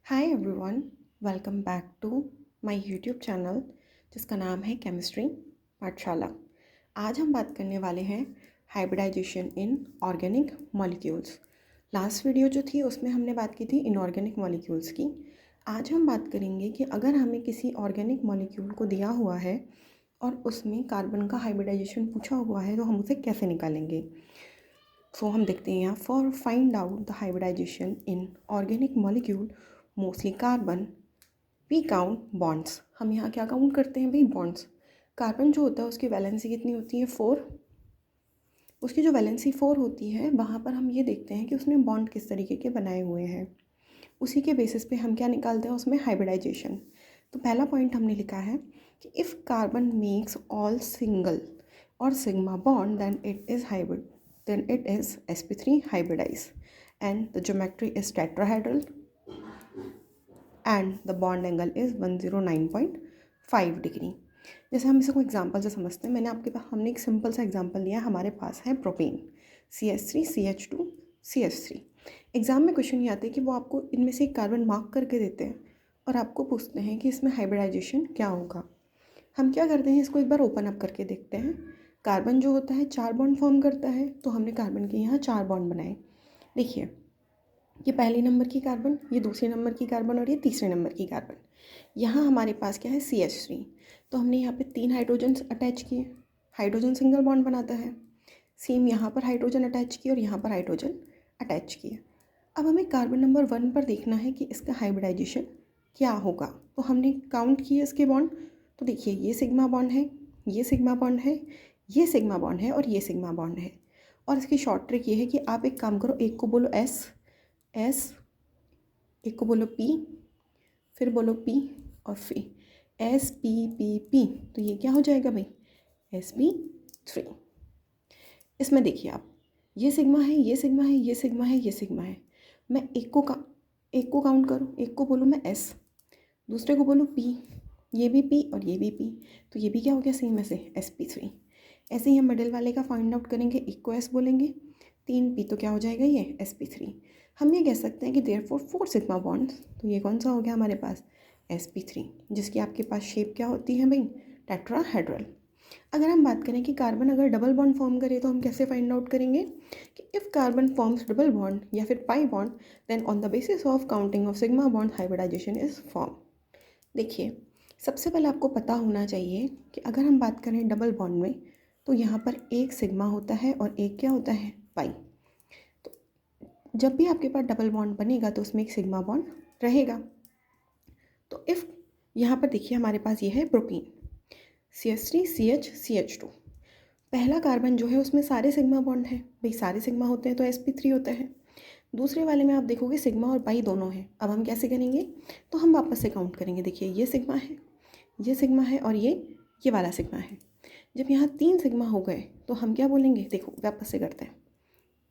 Hi everyone, welcome back to my YouTube channel जिसका नाम है केमिस्ट्री पाठशाला। आज हम बात करने वाले हैं hybridization in organic molecules. Last video जो थी उसमें हमने बात की थी इनऑर्गेनिक मॉलिक्यूल्स की। आज हम बात करेंगे कि अगर हमें किसी ऑर्गेनिक मॉलिक्यूल को दिया हुआ है और उसमें कार्बन का हाइब्रिडाइजेशन पूछा हुआ है तो हम उसे कैसे निकालेंगे। सो हम देखते हैं यहाँ for find out the hybridization in organic molecule mostly carbon we count bonds. हम यहाँ क्या काउंट करते हैं भाई, बॉन्ड्स। कार्बन जो होता है उसकी वैलेंसी कितनी होती है, 4। उसकी जो वैलेंसी 4 होती है वहाँ पर हम ये देखते हैं कि उसने बॉन्ड किस तरीके के बनाए हुए हैं। उसी के बेसिस पे हम क्या निकालते हैं उसमें, हाइब्रिडाइजेशन। तो पहला पॉइंट हमने लिखा है कि if carbon makes all single और sigma bond then it is sp3 hybridized and the geometry is tetrahedral and the bond angle is 109.5 degree. जैसे हम इसको एग्जांपल से समझते हैं, हमने एक सिंपल सा एग्जांपल लिया। हमारे पास है प्रोपेन CH3CH2CH3। एग्ज़ाम में क्वेश्चन ये आते हैं कि वो आपको इनमें से एक कार्बन मार्क करके देते हैं और आपको पूछते हैं कि इसमें हाइब्रिडाइजेशन क्या होगा। हम क्या करते हैं, इसको एक बार ओपन अप करके देखते हैं। कार्बन जो होता है 4 बॉन्ड फॉर्म करता है, तो हमने कार्बन के यहाँ 4 बॉन्ड बनाए। देखिए, ये पहले नंबर की कार्बन, ये दूसरे नंबर की कार्बन और ये तीसरे नंबर की कार्बन। यहाँ हमारे पास क्या है, CH3। तो हमने यहाँ पे 3 हाइड्रोजन अटैच किए। हाइड्रोजन सिंगल बॉन्ड बनाता है। सेम यहाँ पर हाइड्रोजन अटैच किए और यहाँ पर हाइड्रोजन अटैच किए। अब हमें कार्बन नंबर 1 पर देखना है कि इसका हाइब्रिडाइजेशन क्या होगा। तो हमने काउंट किए इसके बॉन्ड। तो देखिए, ये सिग्मा बॉन्ड है, ये सिग्मा बॉन्ड है, ये सिग्मा बॉन्ड है और ये सिग्मा बॉन्ड है। और इसकी शॉर्ट ट्रिक ये है कि आप एक काम करो, एक को बोलो एस, एक को बोलो पी, फिर बोलो पी और फिर SPPP। तो ये क्या हो जाएगा भाई, sp3। इसमें देखिए आप, ये सिग्मा है, ये सिग्मा है, ये सिग्मा है, ये सिग्मा है। मैं एक को काउंट करूँ, एक को बोलूँ मैं S, दूसरे को बोलूँ P, ये भी P और ये भी P। तो ये भी क्या हो गया, सेम ऐसे sp3। ऐसे ही हम मिडिल वाले का फाइंड आउट करेंगे, एक को S बोलेंगे, 3 P, तो क्या हो जाएगा ये sp3। हम ये कह सकते हैं कि देयरफॉर 4 सिग्मा बॉन्ड। तो ये कौन सा हो गया हमारे पास, sp3, जिसकी आपके पास शेप क्या होती है भाई, टेट्राहेड्रल। अगर हम बात करें कि कार्बन अगर डबल बॉन्ड फॉर्म करे तो हम कैसे फाइंड आउट करेंगे कि if carbon forms double bond या फिर pi bond then on the basis of counting of sigma bond hybridization is form. देखिए, सबसे पहले आपको पता होना चाहिए कि अगर हम बात करें डबल बॉन्ड में तो यहाँ पर एक सिग्मा होता है और एक क्या होता है, पाई। तो जब भी आपके पास डबल बॉन्ड बनेगा तो उसमें एक सिग्मा बॉन्ड रहेगा। तो इफ़ यहाँ पर देखिए हमारे पास ये है प्रोपीन CH3CH2। पहला कार्बन जो है उसमें सारे सिग्मा बॉन्ड हैं भाई, सारे सिग्मा होते हैं तो sp3 होता है। दूसरे वाले में आप देखोगे सिग्मा और पाई दोनों हैं। अब हम कैसे करेंगे, तो हम वापस से काउंट करेंगे। देखिए, ये सिग्मा है, ये सिग्मा है और ये वाला सिग्मा है। जब यहाँ 3 सिग्मा हो गए तो हम क्या बोलेंगे, देखो वापस से करते हैं।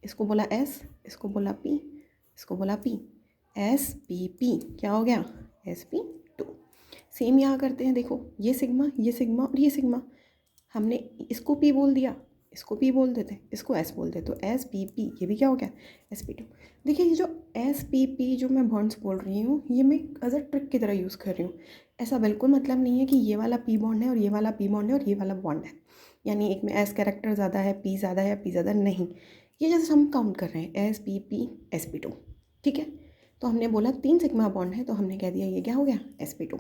इसको बोला S, इसको बोला P, इसको बोला P, SPP क्या हो गया, sp2। सेम यहाँ करते हैं, देखो ये सिग्मा और ये सिग्मा। हमने इसको P बोल दिया, इसको P बोल देते, इसको S बोल देते, तो SPP, ये भी क्या हो गया, sp2। देखिए, ये जो SPP जो मैं बॉन्ड्स बोल रही हूँ ये मैं एज अ ट्रिक की तरह यूज़ कर रही हूँ। ऐसा बिल्कुल मतलब नहीं है कि ये वाला P बॉन्ड है और ये वाला P बॉन्ड है और ये वाला बॉन्ड है, यानी एक में S कैरेक्टर ज़्यादा है, P ज़्यादा है, P ज़्यादा नहीं। ये जैसे हम काउंट कर रहे हैं SPP sp2, ठीक है। तो हमने बोला 3 सिग्मा बॉन्ड है तो हमने कह दिया ये क्या हो गया, sp2।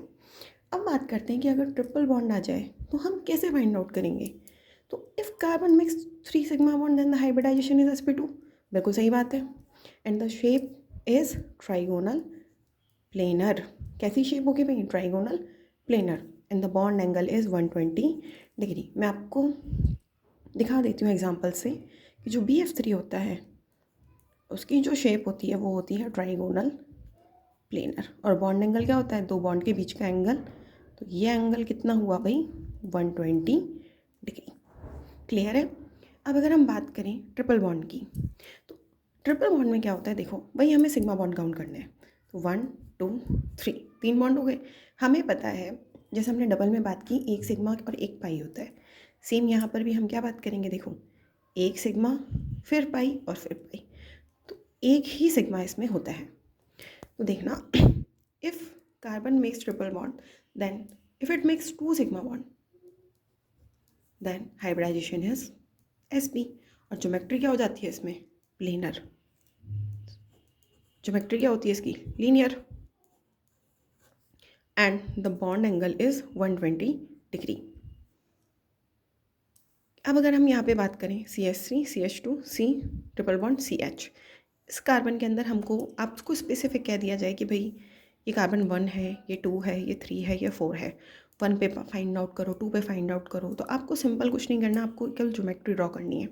अब बात करते हैं कि अगर ट्रिपल बॉन्ड आ जाए तो हम कैसे फाइंड आउट करेंगे। तो if carbon mix 3 sigma bond then the hybridization is sp2। बिल्कुल सही बात है। And the shape is trigonal planar. कैसी शेप होगी भाई, trigonal planar. And the bond angle is 120 degree. मैं आपको दिखा देती हूँ एग्जाम्पल से कि जो BF3 होता है उसकी जो शेप होती है वो होती है ट्राइगोनल प्लेनर। और बॉन्ड एंगल क्या होता है, 2 बॉन्ड के बीच का एंगल। तो ये एंगल कितना हुआ भाई, 120 डिग्री। क्लियर है। अब अगर हम बात करें ट्रिपल बॉन्ड की, तो ट्रिपल बॉन्ड में क्या होता है, देखो भाई हमें सिग्मा बॉन्ड काउंट करने हैं। तो 1 2 3, 3 बॉन्ड हो गए। हमें पता है, जैसे हमने डबल में बात की, एक सिग्मा और एक पाई होता है। सेम यहाँ पर भी हम क्या बात करेंगे, देखो एक सिग्मा फिर पाई और फिर पाई, तो एक ही सिग्मा इसमें होता है। तो देखना, carbon makes triple bond, then if it makes 2 sigma bond then hybridization is sp। और ज्योमेट्री क्या हो जाती है इसमें? प्लेनर। ज्योमेट्री क्या होती है इसकी? Linear. And the bond angle is 120 degree. अब अगर हम यहाँ पे बात करें CH3 CH2 C triple bond CH, इस कार्बन के अंदर हमको आपको स्पेसिफिक कह दिया जाए कि भाई ये कार्बन 1 है, ये 2 है, ये 3 है, ये 4 है। 1 पे फाइंड आउट करो, 2 पे फाइंड आउट करो। तो आपको सिंपल कुछ नहीं करना, आपको केवल ज्योमेट्री ड्रॉ करनी है।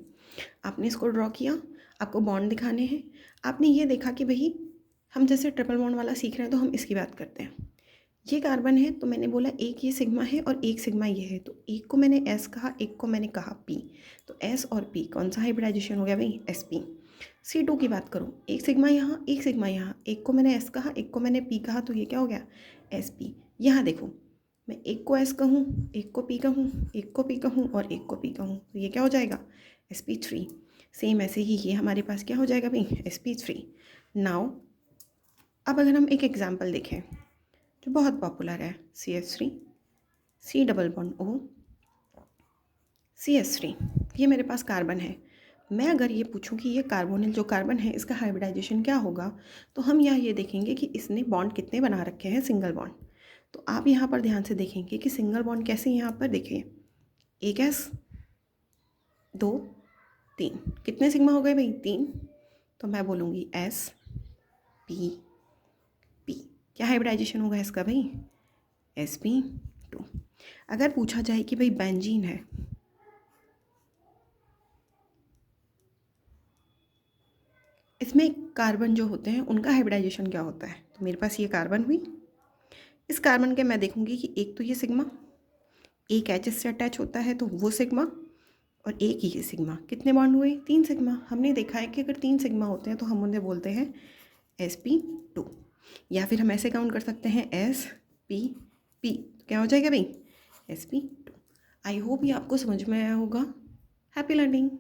आपने इसको ड्रॉ किया, आपको बॉन्ड दिखाने हैं। आपने ये देखा कि भाई हम जैसे ट्रिपल बॉन्ड वाला सीख रहे हैं तो हम इसकी बात करते हैं। ये कार्बन है तो मैंने बोला एक ये सिग्मा है और एक सिग्मा ये है, तो एक को मैंने S कहा, एक को मैंने कहा P। तो S और P कौन सा हाइब्रिडाइजेशन हो गया भाई? SP। C2 की बात करूँ, एक सिग्मा यहाँ, एक सिग्मा यहाँ, एक को मैंने S कहा, एक को मैंने P कहा, तो ये क्या हो गया? SP। यहाँ देखो, मैं एक को S कहूँ, एक को P कहूँ, एक को P कहूँ और एक को P कहूँ, तो ये क्या हो जाएगा? SP3। सेम ऐसे ही ये हमारे पास क्या हो जाएगा भाई? SP3। नाउ अब अगर हम एक एग्जाम्पल देखें जो बहुत पॉपुलर है, CH3 C double bond O CH3, ये मेरे पास कार्बन है। मैं अगर ये पूछूं कि ये कार्बोनिल जो कार्बन है इसका हाइब्रिडाइजेशन क्या होगा, तो हम यहाँ ये देखेंगे कि इसने बॉन्ड कितने बना रखे हैं, सिंगल बॉन्ड। तो आप यहाँ पर ध्यान से देखेंगे कि सिंगल बॉन्ड कैसे, यहाँ पर देखिए, एक S 2 3, कितने सिग्मा हो गए भाई? 3। तो मैं बोलूँगी SP P। क्या हाइब्रिडाइजेशन होगा इसका भाई? SP2। अगर पूछा जाए कि भाई बेंजीन है, इसमें कार्बन जो होते हैं उनका हाइब्रिडाइजेशन क्या होता है, तो मेरे पास ये कार्बन हुई। इस कार्बन के मैं देखूंगी कि एक तो ये सिग्मा, एक H से अटैच होता है तो वो सिग्मा, और एक ही ये सिग्मा। कितने बॉन्ड हुए? 3 सिग्मा। हमने देखा है कि अगर 3 सिग्मा होते हैं तो हम उन्हें बोलते हैं SP2। या फिर हम ऐसे काउंट कर सकते हैं SPP। क्या हो जाएगा भाई? SP2। आई होप ये आपको समझ में आया होगा। Happy learning.